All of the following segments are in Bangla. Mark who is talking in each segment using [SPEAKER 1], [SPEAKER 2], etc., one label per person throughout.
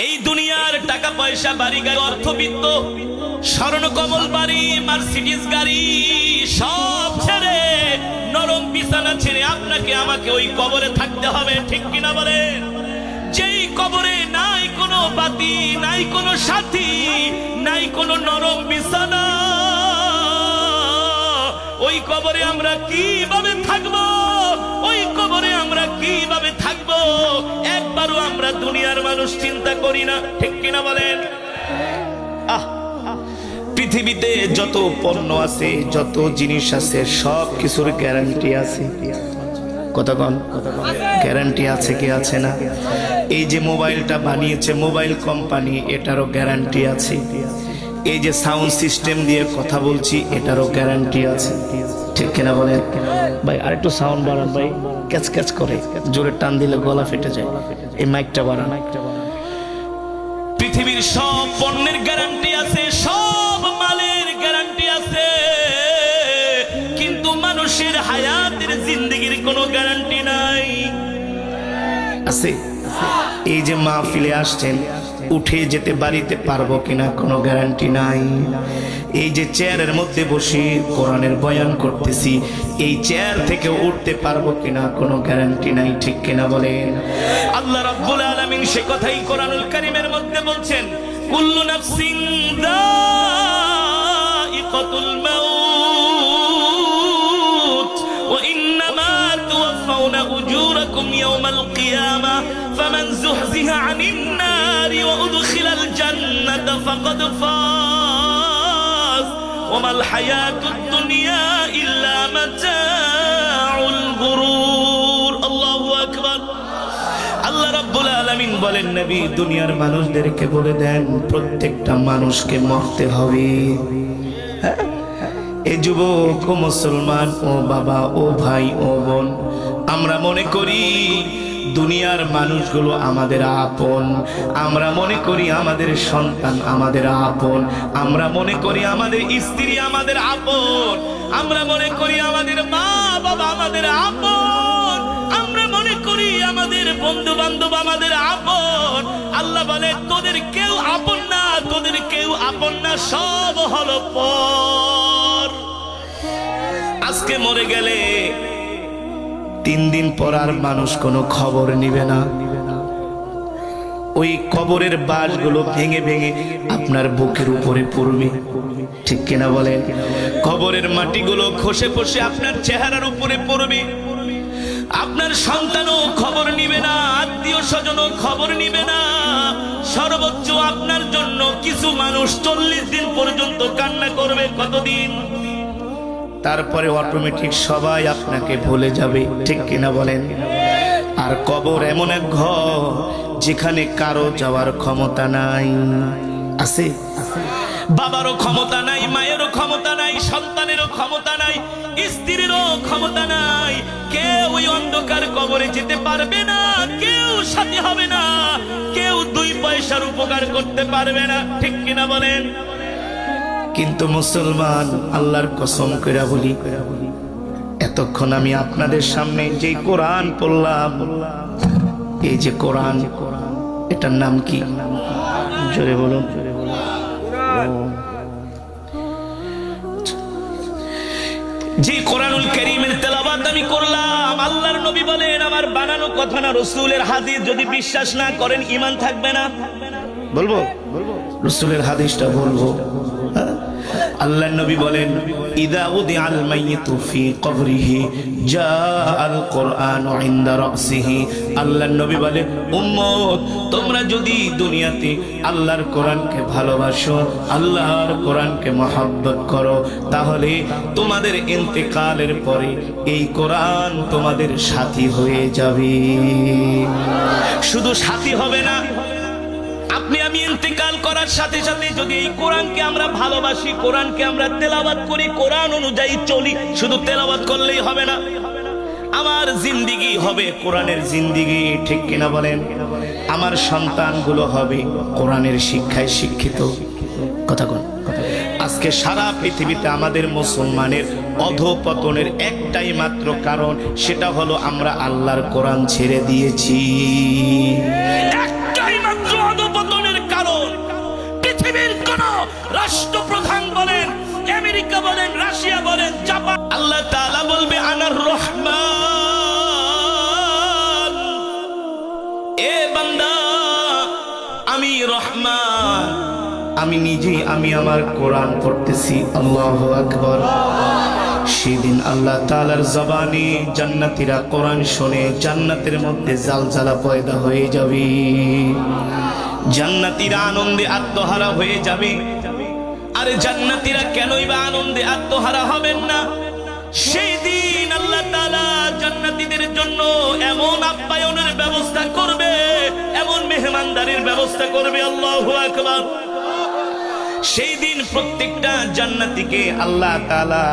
[SPEAKER 1] এই দুনিয়ার টাকা পয়সা বাড়ি গাড়ি অর্থবিত্ত স্বর্ণ কমল বাড়ি মার্সিডিজ গাড়ি সব ছেড়ে নরম বিছানা ছেড়ে আপনাকে আমাকে ওই কবরে থাকতে হবে, ঠিক কিনা বলেন? যেই কবরে নাই কোনো বাতি, নাই কোনো সাথী, নাই কোনো নরম বিছানা, ওই কবরে আমরা কিভাবে থাকবো? ওই কবরে আমরা কিভাবে থাকবো? একবারও আমরা দুনিয়ার মানুষ চিন্তা করি না, ঠিক কিনা বলেন? পৃথিবীতে যত পণ্য আছে, যত জিনিস আছে, সব কিছুর গ্যারান্টি আছে। কতক্ষণ গ্যারান্টি আছে কি আছে না? এই যে মোবাইলটা বানিয়েছে মোবাইল কোম্পানি, এটারও গ্যারান্টি আছে। এই যে সাউন্ড সিস্টেম দিয়ে কথা বলছি, এটারও গ্যারান্টি আছে, ঠিক কিনা বলেন? ভাই আরেকটু সাউন্ড বাড়ান ভাই, ক্যাচ ক্যাচ করে, জোরে টান দিলে গলা ফেটে যায়। এই মাইকটা বাড়ান। পৃথিবীর সব পণ্যের গ্যারান্টি আছে, সব মালের গ্যারান্টি আছে, কিন্তু মানুষের হায়াতের জিন্দেগির কোনো গ্যারান্টি নাই। আছে? এই যে মাহফিলে আসছেন, উঠে যেতে বাড়িতে পারবো কিনা কোনো গ্যারান্টি নাই। এই যে চেয়ারের মধ্যে বসে কোরআনের বয়ান করতেছি, এই চেয়ার থেকে উঠতে পারবো কিনা কোনো গ্যারান্টি নাই, ঠিক কিনা বলেন? আল্লাহ রাব্বুল আলামিন সে কথাই কোরআনুল কারীমের মধ্যে বলছেন, কুল্লু নাফসিন যায়িকাতুল মাউত ওয়া ইন্নামা তুওয়াফাউনা উজুরাকুম ইয়াওমাল কিয়ামা ফামান যুহজিহা আনিন নারি ওয়া উদখিলাল জান্নাতা ফাকাদ ফাজ ওয়া মাল হায়াতুদ দুনিয়া ইল্লা মাতাউল গুরুর। আল্লাহু আকবার। আল্লাহ রাব্বুল আলামিন বলেন, নবী দুনিয়ার মানুষদেরকে বলে দেন প্রত্যেকটা মানুষকে মরতে হবে। এ যুবক ও মুসলমান ও বাবা ও ভাই ও বোন, আমরা মনে করি দুনিয়ার মানুষগুলো আমাদের আপন, আমরা মনে করি আমাদের সন্তান আমাদের আপন, আমরা মনে করি আমাদের স্ত্রী আমাদের আপন, আমরা মনে করি আমাদের মা বাবা আমাদের আপন, আমরা মনে করি আমাদের বন্ধু বান্ধব আমাদের আপন। আল্লাহ বলে, তোদের কেউ আপন না, তোদের কেউ আপন না, সব হলো পর। আজকে মরে গেলে 3 দিন পর আর মানুষ কোনো খবর নিবে না। ওই কবরের বাঁশগুলো ভেঙে ভেঙে আপনার বুকের উপরে পড়বে, ঠিক কিনা বলেন? কবরের মাটিগুলো খসে খসে আপনার চেহারার উপরে পড়বে। আপনার সন্তানও খবর নিবে না, আত্মীয় স্বজনও খবর নিবে না। সর্বোচ্চ আপনার জন্য কিছু মানুষ 40 দিন পর্যন্ত কান্না করবে। কতদিন? তারপরে অটোমেটিক সবাই আপনাকে ভুলে যাবে, ঠিক কিনা বলেন? আর কবর এমন এক ঘর যেখানে কারো যাওয়ার ক্ষমতা নাই। আছে? বাবারও ক্ষমতা নাই, মায়েরও ক্ষমতা নাই, সন্তানেরও ক্ষমতা নাই, স্ত্রীরও ক্ষমতা নাই। কেউ ওই অন্ধকার কবরে যেতে পারবে না, কেউ সাথী হবে না, কেউ 2 পয়সার উপকার করতে পারবে না, ঠিক কিনা বলেন? কিন্তু মুসলমান, আল্লাহর কসম করে বলি, এতক্ষণ আমি আপনাদের সামনে যে কোরআন পড়লাম, এই যে কোরআন, এটার নাম কি? জোরে বলুন। যে কোরআনুল কারীমের তেলাওয়াত আমি করলাম, আল্লাহর নবী বলেন, আমার বানানো কথা না, রাসূলের হাদিস। যদি বিশ্বাস না করেন, ঈমান থাকবে না। বলবো রাসূলের হাদিসটা বলবো। আল্লাহর নবী বলেন, ইদা উদিআল মাইয়িতু ফি কবরিহি জাআল কুরআনু ইনদা রাসিহি। আল্লাহর নবী বলেন, উম্মত তোমরা যদি দুনিয়াতে আল্লাহর কোরআনকে ভালোবাসো, আল্লাহর কোরআনকে মহব্বত করো, তাহলে তোমাদের ইন্তেকালের পরে এই কোরআন তোমাদের সাথী হয়ে যাবে। শুধু সাথী হবে না, আপনি আমি ইন্তেকাল করার সাথে সাথে যদি এই কোরআনকে আমরা ভালোবাসি, কোরআনকে আমরা তেলাওয়াত করি, কোরআন অনুযায়ী চলি, শুধু তেলাওয়াত করলেই হবে না, আমার জিন্দেগি হবে কোরআনের জিন্দেগি, ঠিক কিনা বলেন? আমার সন্তানগুলো হবে কোরআনের শিক্ষায় শিক্ষিত। কথা বল। আজকে সারা পৃথিবীতে আমাদের মুসলমানের অধঃপতনের একটাই মাত্র কারণ, সেটা হলো আমরা আল্লাহর কোরআন ছেড়ে দিয়েছি। একটাই মাত্র অধঃপতন রহমান, আমি নিজেই আমি আমার কোরআন পড়তেছি, আল্লাহু আকবার। সেদিন আল্লাহ তাআলার জবানে জান্নাতীরা কোরআন শুনে জান্নাতের মধ্যে জালজালা পয়দা হয়ে যাবে, জান্নাতীরা আনন্দে আত্মহারা হয়ে যাবে। আরে জান্নাতীরা কেনই বা আনন্দে আত্মহারা হবেন না? সেই দিন আল্লাহ তাআলা জান্নাতীদের জন্য এমন আপ্যায়নের ব্যবস্থা করবে, এমন মেহমানদারির ব্যবস্থা করবে, আল্লাহু আকবার। সেই দিন প্রত্যেকটা জান্নাতীকে আল্লাহ তাআলা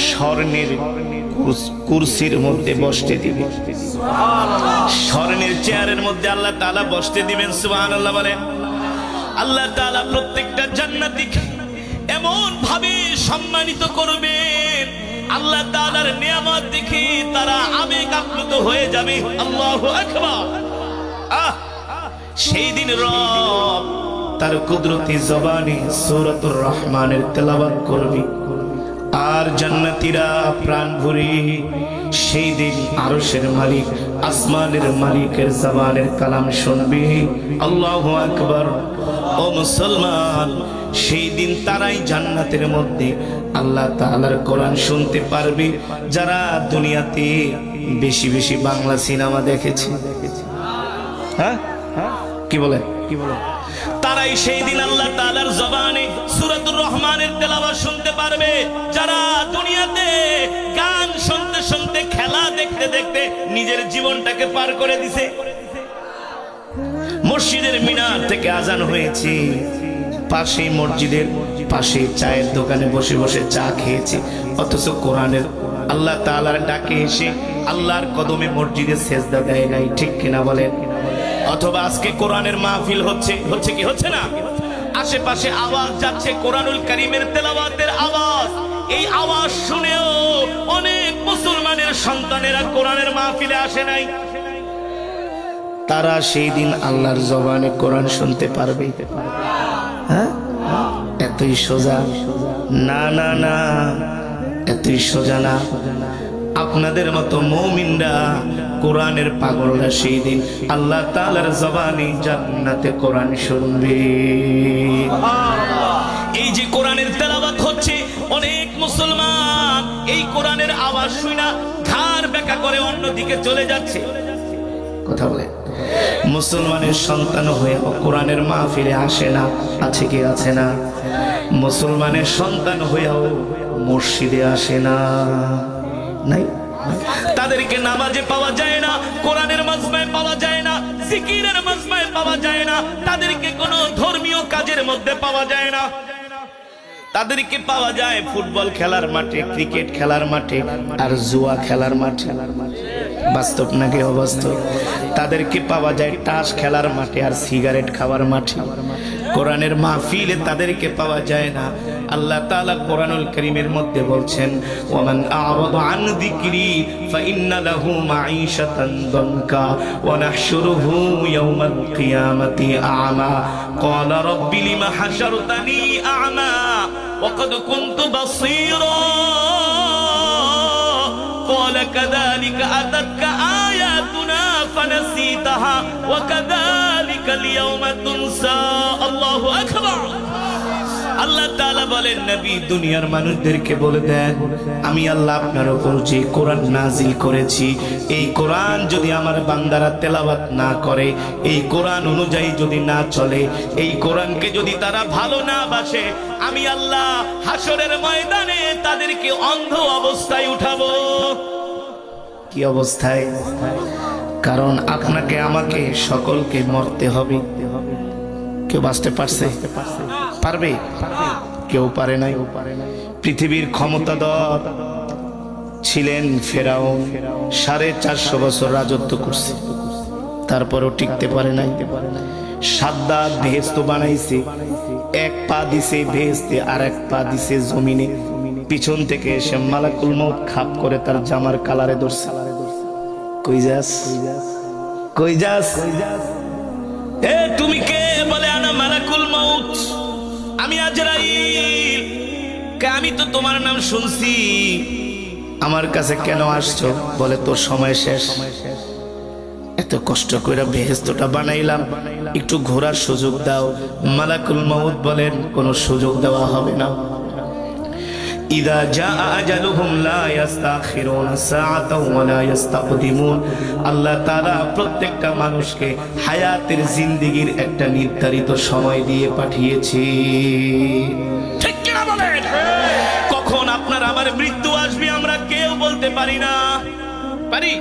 [SPEAKER 1] স্বর্ণের কুরসির মধ্যে বসতে দিবে, স্বর্ণের চেয়ারের মধ্যে আল্লাহ তাআলা বসতে দিবেন, সুবহানাল্লাহ বলেন। আল্লাহ তাআলা প্রত্যেকটা জান্নাতীকে এমন ভাবে সম্মানিত করবেন, আল্লাহ তাআলার নিয়ামত দেখে তারা আবেগ আপ্লুত হয়ে যাবে, আল্লাহু আকবার। সেই দিন রব তার কুদরতি জবানে সূরাতুর রহমানের তেলাওয়াত করবে, আর জান্নাতীরা প্রাণ ভরে সেই দিন আরশের মালিক আসমানের মালিকের জবানের কালাম শুনবে, আল্লাহু আকবার। ও মুসলমান, সেই দিন তারাই জান্নাতের মধ্যে আল্লাহ তাআলার কোরআন শুনতে পারবে যারা দুনিয়াতে বেশি বেশি বাংলা সিনেমা দেখেছে। হ্যাঁ, কি বলে, তারাই সেই দিন আল্লাহ তাআলার জবানে সূরাতুর রহমানের তেলাওয়াত শুনতে পারবে যারা দুনিয়াতে গান শুনতে শুনতে, খেলা দেখতে দেখতে নিজের জীবনটাকে পার করে দিছে। মসজিদের মিনার থেকে আজান হয়েছে, পাশেই মসজিদের পাশে চায়ের দোকানে বসে বসে চা খেয়েছে, অথচ কোরআনের আল্লাহ তাআলার ডাকে এসে আল্লাহর কদমে মসজিদে সেজদা দেয় নাই, ঠিক কিনা বলেন? অথবা আজকে কোরআনের মাহফিল হচ্ছে কি হচ্ছে না? আশেপাশে আওয়াজ যাচ্ছে কোরআনুল কারীমের তেলাওয়াতের আওয়াজ, এই আওয়াজ শুনেও অনেক মুসলমানের সন্তানেরা কোরআনের মাহফিলে আসে নাই। তারা সেই দিন আল্লাহর জবানে কোরআন শুনতে পারবে? হ্যাঁ, এতই সোজা না, না না, এতই সোজা না। আপনাদের মতো মুমিনরা, কোরআনের পাগলরা সেই দিন আল্লাহ তাআলার জবানে জান্নাতে কোরআন শুনবে। এই যে কোরআনের তেলাওয়াত হচ্ছে, অনেক মুসলমান এই কোরআনের আওয়াজ শুনে ঘাড় বেঁকা করে অন্যদিকে চলে যাচ্ছে। কথা বলে, মুসলমানের সন্তান হয়ে কোরআনের মাহফিলে আসে না, আছে কি আছে না? মুসলমানের সন্তান হয়েও মসজিদে আসে না, নাই। তাদেরকে নামাজে পাওয়া যায় না, কোরআনের মাজমায় পাওয়া যায় না, জিকিরের মাজমায় পাওয়া যায় না, তাদেরকে কোনো ধর্মীয় কাজের মধ্যে পাওয়া যায় না। তাদেরকে পাওয়া যায় ফুটবল খেলার মাঠে, ক্রিকেট খেলার মাঠে, আর জুয়া খেলার মাঠে। বাস্তব নাকি অবাস্তব? তাদেরকে পাওয়া যায় তাস খেলার মাঠে আর সিগারেট খাওয়ার মাঠে। কোরআনের মাহফিলে তাদেরকে পাওয়া যায় না। আল্লাহ তাআলা কোরআনুল কারীমের মধ্যে বলছেন, ওয়ামান আ'রাদা আন যিকরি ফাইন্না লাহু মাঈশাতান দানকা ওয়া নাহশুরুহু ইয়াওমাল কিয়ামাতি আ'মা ক্বালা রাব্বি লিমা হাশারতানি আ'মা ওয়া ক্বাদ কুনতু বাসীরা قال كذلك أتتك آياتنا فنسيتها وكذلك اليوم تنسى الله أكبر। আল্লাহ তাআলা বলেন, নবী দুনিয়ার মানুষদেরকে বলে দেন, আমি আল্লাহ আপনার উপর যে কোরআন নাজিল করেছি, এই কোরআন যদি আমার বান্দারা তেলাওয়াত না করে, এই কোরআন অনুযায়ী যদি না চলে, এই কোরআনকে যদি তারা ভালো না বাসে, আমি আল্লাহ হাসরের ময়দানে তাদেরকে অন্ধ অবস্থায় উঠাবো। কি অবস্থায়? কারণ আপনাকে আমাকে সকলকে মরতে হবে। কেউ বাঁচতে পারবে? কেউ পারে নাই। পৃথিবীর ক্ষমতাধর ছিলেন ফেরাউন, 450 বছর রাজত্ব করছে, তারপরও টিকতে পারে নাই। সাদ্দাত বেহেশত বানাইছে, এক পা দিছে বেহেশতে আর এক পা দিছে জমিনে। পিছন থেকে এসে মালাকুল মউত খাপ করে তার জামার কালারে ধরছে। কই যাস, কই যাস? এ তুমি কে? বলে আনা মালাকুল মউত, আমি আজরাইল। আমি তো তোমার নাম শুনছি, আমার কাছে কেন আসছো? বলে তোর সময় শেষ। এত কষ্ট করে বেহেশতটা বানাইলাম, একটু ঘোরার সুযোগ দাও। মালাকুল মউত বলেন কোনো সুযোগ দেওয়া হবে না। ইদা জাআ আজালুহুম লা ইস্তাখিরুনা সাআতাও ওয়া লা ইস্তাকদিমুন। আল্লাহ তাআলা প্রত্যেকটা মানুষকে হায়াতের জিন্দেগীর একটা নির্ধারিত সময় দিয়ে পাঠিয়েছি। ঠিক কি না বলেন? কখন আপনার আমার মৃত্যু আসবে আমরা কেউ বলতে পারি না। পারি?